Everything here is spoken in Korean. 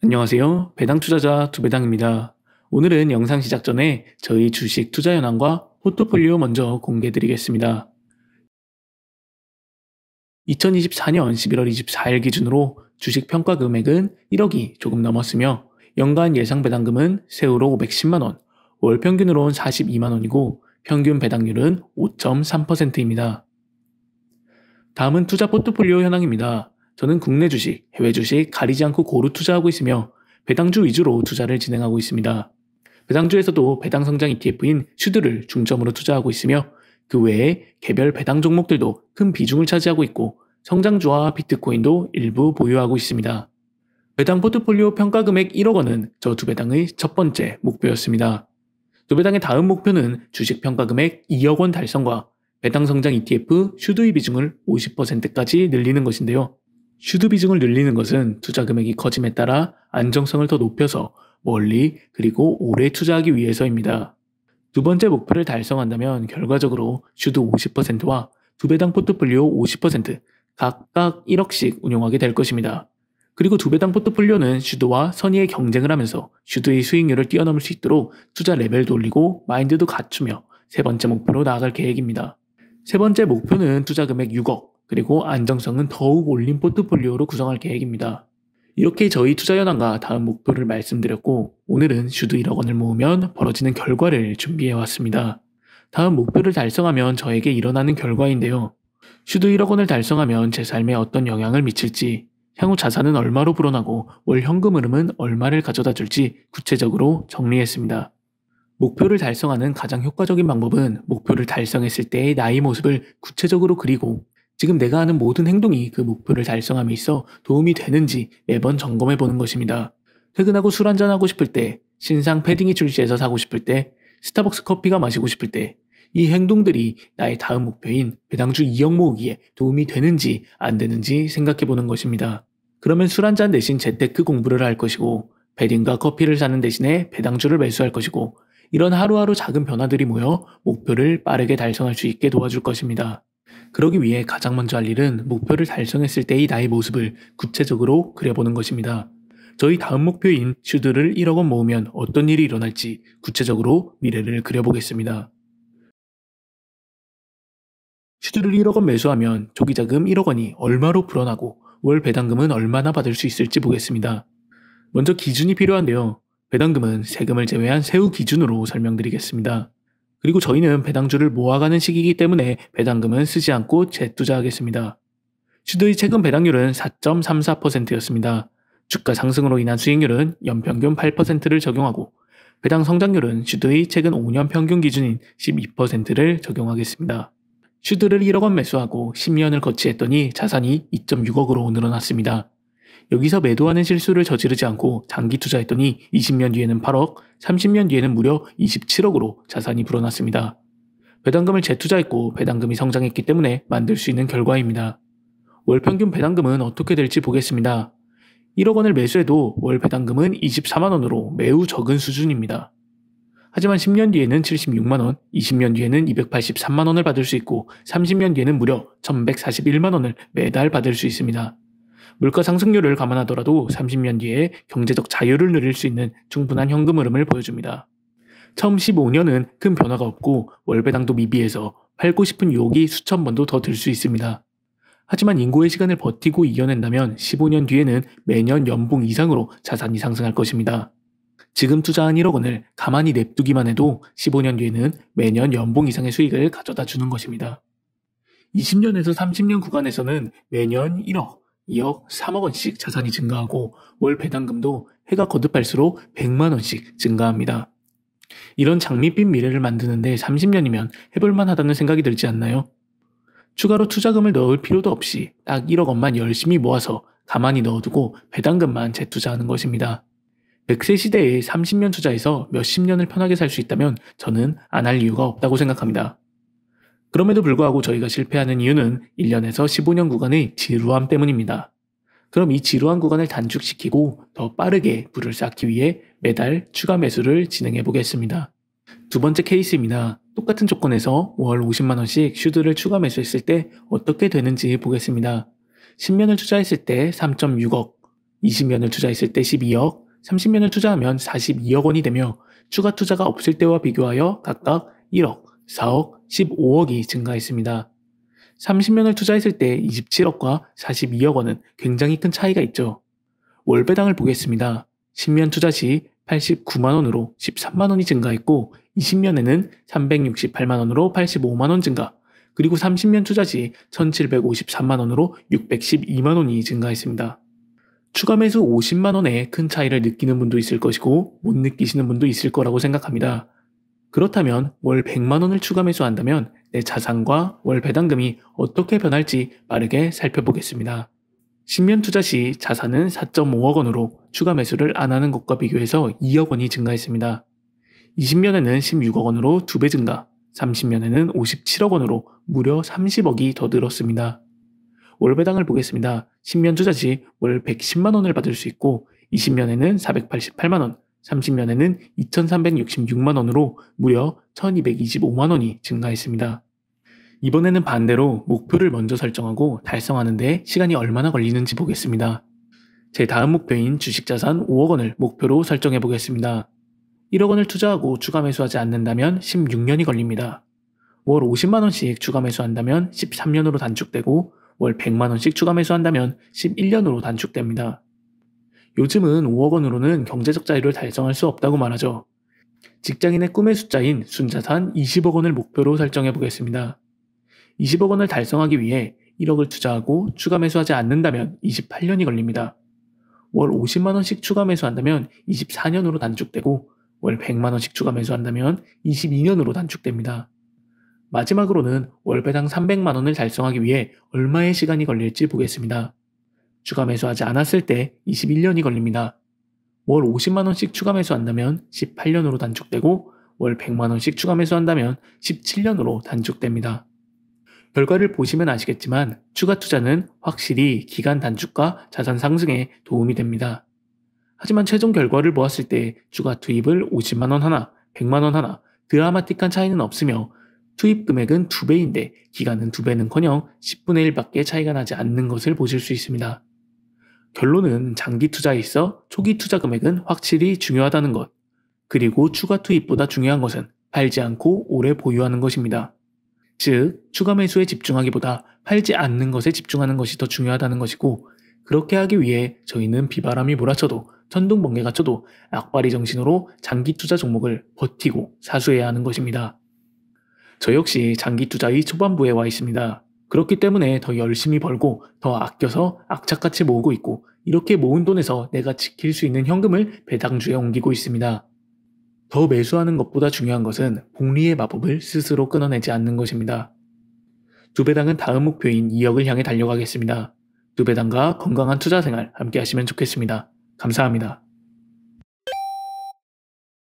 안녕하세요. 배당 투자자 두배당입니다. 오늘은 영상 시작 전에 저희 주식 투자 현황과 포트폴리오 먼저 공개 드리겠습니다. 2024년 11월 24일 기준으로 주식 평가 금액은 1억이 조금 넘었으며 연간 예상 배당금은 세후로 510만원, 월 평균으로는 42만원이고 평균 배당률은 5.3%입니다. 다음은 투자 포트폴리오 현황입니다. 저는 국내 주식, 해외 주식 가리지 않고 고루 투자하고 있으며 배당주 위주로 투자를 진행하고 있습니다. 배당주에서도 배당 성장 ETF인 슈드를 중점으로 투자하고 있으며 그 외에 개별 배당 종목들도 큰 비중을 차지하고 있고 성장주와 비트코인도 일부 보유하고 있습니다. 배당 포트폴리오 평가 금액 1억 원은 저 두배당의 첫 번째 목표였습니다. 두배당의 다음 목표는 주식 평가 금액 2억 원 달성과 배당 성장 ETF 슈드의 비중을 50%까지 늘리는 것인데요. 슈드 비중을 늘리는 것은 투자 금액이 커짐에 따라 안정성을 더 높여서 멀리 그리고 오래 투자하기 위해서입니다. 두 번째 목표를 달성한다면 결과적으로 슈드 50%와 두배당 포트폴리오 50% 각각 1억씩 운용하게 될 것입니다. 그리고 두배당 포트폴리오는 슈드와 선의의 경쟁을 하면서 슈드의 수익률을 뛰어넘을 수 있도록 투자 레벨도 올리고 마인드도 갖추며 세 번째 목표로 나아갈 계획입니다. 세 번째 목표는 투자 금액 6억 그리고 안정성은 더욱 올린 포트폴리오로 구성할 계획입니다. 이렇게 저희 투자 현황과 다음 목표를 말씀드렸고 오늘은 슈드 1억 원을 모으면 벌어지는 결과를 준비해왔습니다. 다음 목표를 달성하면 저에게 일어나는 결과인데요. 슈드 1억 원을 달성하면 제 삶에 어떤 영향을 미칠지, 향후 자산은 얼마로 불어나고 월 현금 흐름은 얼마를 가져다 줄지 구체적으로 정리했습니다. 목표를 달성하는 가장 효과적인 방법은 목표를 달성했을 때의 나의 모습을 구체적으로 그리고 지금 내가 하는 모든 행동이 그 목표를 달성함에 있어 도움이 되는지 매번 점검해 보는 것입니다. 퇴근하고 술 한잔 하고 싶을 때, 신상 패딩이 출시해서 사고 싶을 때, 스타벅스 커피가 마시고 싶을 때, 이 행동들이 나의 다음 목표인 배당주 2억 모으기에 도움이 되는지 안 되는지 생각해 보는 것입니다. 그러면 술 한잔 대신 재테크 공부를 할 것이고, 패딩과 커피를 사는 대신에 배당주를 매수할 것이고, 이런 하루하루 작은 변화들이 모여 목표를 빠르게 달성할 수 있게 도와줄 것입니다. 그러기 위해 가장 먼저 할 일은 목표를 달성했을 때의 나의 모습을 구체적으로 그려보는 것입니다. 저희 다음 목표인 슈드를 1억 원 모으면 어떤 일이 일어날지 구체적으로 미래를 그려보겠습니다. 슈드를 1억 원 매수하면 조기자금 1억 원이 얼마로 불어나고 월 배당금은 얼마나 받을 수 있을지 보겠습니다. 먼저 기준이 필요한데요. 배당금은 세금을 제외한 세후 기준으로 설명드리겠습니다. 그리고 저희는 배당주를 모아가는 시기이기 때문에 배당금은 쓰지 않고 재투자하겠습니다. 슈드의 최근 배당률은 4.34%였습니다. 주가 상승으로 인한 수익률은 연평균 8%를 적용하고 배당 성장률은 슈드의 최근 5년 평균 기준인 12%를 적용하겠습니다. 슈드를 1억 원 매수하고 10년을 거치했더니 자산이 2.6억으로 늘어났습니다. 여기서 매도하는 실수를 저지르지 않고 장기 투자했더니 20년 뒤에는 8억, 30년 뒤에는 무려 27억으로 자산이 불어났습니다. 배당금을 재투자했고 배당금이 성장했기 때문에 만들 수 있는 결과입니다. 월 평균 배당금은 어떻게 될지 보겠습니다. 1억 원을 매수해도 월 배당금은 24만 원으로 매우 적은 수준입니다. 하지만 10년 뒤에는 76만 원, 20년 뒤에는 283만 원을 받을 수 있고 30년 뒤에는 무려 1141만 원을 매달 받을 수 있습니다. 물가 상승률을 감안하더라도 30년 뒤에 경제적 자유를 누릴 수 있는 충분한 현금 흐름을 보여줍니다. 처음 15년은 큰 변화가 없고 월배당도 미비해서 팔고 싶은 유혹이 수천 번도 더 들 수 있습니다. 하지만 인고의 시간을 버티고 이겨낸다면 15년 뒤에는 매년 연봉 이상으로 자산이 상승할 것입니다. 지금 투자한 1억 원을 가만히 냅두기만 해도 15년 뒤에는 매년 연봉 이상의 수익을 가져다 주는 것입니다. 20년에서 30년 구간에서는 매년 1억, 2억, 3억 원씩 자산이 증가하고 월 배당금도 해가 거듭할수록 100만 원씩 증가합니다. 이런 장밋빛 미래를 만드는데 30년이면 해볼만 하다는 생각이 들지 않나요? 추가로 투자금을 넣을 필요도 없이 딱 1억 원만 열심히 모아서 가만히 넣어두고 배당금만 재투자하는 것입니다. 100세 시대에 30년 투자해서 몇십 년을 편하게 살 수 있다면 저는 안 할 이유가 없다고 생각합니다. 그럼에도 불구하고 저희가 실패하는 이유는 1년에서 15년 구간의 지루함 때문입니다. 그럼 이 지루한 구간을 단축시키고 더 빠르게 부를 쌓기 위해 매달 추가 매수를 진행해 보겠습니다. 두 번째 케이스입니다. 똑같은 조건에서 월 50만 원씩 슈드를 추가 매수했을 때 어떻게 되는지 보겠습니다. 10년을 투자했을 때 3.6억, 20년을 투자했을 때 12억, 30년을 투자하면 42억 원이 되며 추가 투자가 없을 때와 비교하여 각각 1억, 4억, 15억이 증가했습니다. 30년을 투자했을 때 27억과 42억 원은 굉장히 큰 차이가 있죠. 월 배당을 보겠습니다. 10년 투자 시 89만 원으로 13만 원이 증가했고 20년에는 368만 원으로 85만 원 증가, 그리고 30년 투자 시 1753만 원으로 612만 원이 증가했습니다. 추가 매수 50만 원에 큰 차이를 느끼는 분도 있을 것이고 못 느끼시는 분도 있을 거라고 생각합니다. 그렇다면 월 100만 원을 추가 매수한다면 내 자산과 월 배당금이 어떻게 변할지 빠르게 살펴보겠습니다. 10년 투자 시 자산은 4.5억 원으로 추가 매수를 안 하는 것과 비교해서 2억 원이 증가했습니다. 20년에는 16억 원으로 2배 증가, 30년에는 57억 원으로 무려 30억이 더 늘었습니다. 월 배당을 보겠습니다. 10년 투자 시 월 110만 원을 받을 수 있고 20년에는 488만 원, 30년에는 2366만 원으로 무려 1225만 원이 증가했습니다. 이번에는 반대로 목표를 먼저 설정하고 달성하는 데 시간이 얼마나 걸리는지 보겠습니다. 제 다음 목표인 주식자산 5억 원을 목표로 설정해 보겠습니다. 1억 원을 투자하고 추가 매수하지 않는다면 16년이 걸립니다. 월 50만 원씩 추가 매수한다면 13년으로 단축되고 월 100만 원씩 추가 매수한다면 11년으로 단축됩니다. 요즘은 5억 원으로는 경제적 자유를 달성할 수 없다고 말하죠. 직장인의 꿈의 숫자인 순자산 20억 원을 목표로 설정해 보겠습니다. 20억 원을 달성하기 위해 1억을 투자하고 추가 매수하지 않는다면 28년이 걸립니다. 월 50만 원씩 추가 매수한다면 24년으로 단축되고 월 100만 원씩 추가 매수한다면 22년으로 단축됩니다. 마지막으로는 월 배당 300만 원을 달성하기 위해 얼마의 시간이 걸릴지 보겠습니다. 추가 매수하지 않았을 때 21년이 걸립니다. 월 50만 원씩 추가 매수한다면 18년으로 단축되고 월 100만 원씩 추가 매수한다면 17년으로 단축됩니다. 결과를 보시면 아시겠지만 추가 투자는 확실히 기간 단축과 자산 상승에 도움이 됩니다. 하지만 최종 결과를 보았을 때 추가 투입을 50만 원 하나, 100만 원 하나 드라마틱한 차이는 없으며 투입 금액은 2배인데 기간은 2배는커녕 10분의 1밖에 차이가 나지 않는 것을 보실 수 있습니다. 결론은 장기 투자에 있어 초기 투자 금액은 확실히 중요하다는 것, 그리고 추가 투입보다 중요한 것은 팔지 않고 오래 보유하는 것입니다. 즉, 추가 매수에 집중하기보다 팔지 않는 것에 집중하는 것이 더 중요하다는 것이고, 그렇게 하기 위해 저희는 비바람이 몰아쳐도 천둥 번개가 쳐도 악바리 정신으로 장기 투자 종목을 버티고 사수해야 하는 것입니다. 저 역시 장기 투자의 초반부에 와 있습니다. 그렇기 때문에 더 열심히 벌고 더 아껴서 악착같이 모으고 있고, 이렇게 모은 돈에서 내가 지킬 수 있는 현금을 배당주에 옮기고 있습니다. 더 매수하는 것보다 중요한 것은 복리의 마법을 스스로 끊어내지 않는 것입니다. 두배당은 다음 목표인 2억을 향해 달려가겠습니다. 두배당과 건강한 투자 생활 함께 하시면 좋겠습니다. 감사합니다.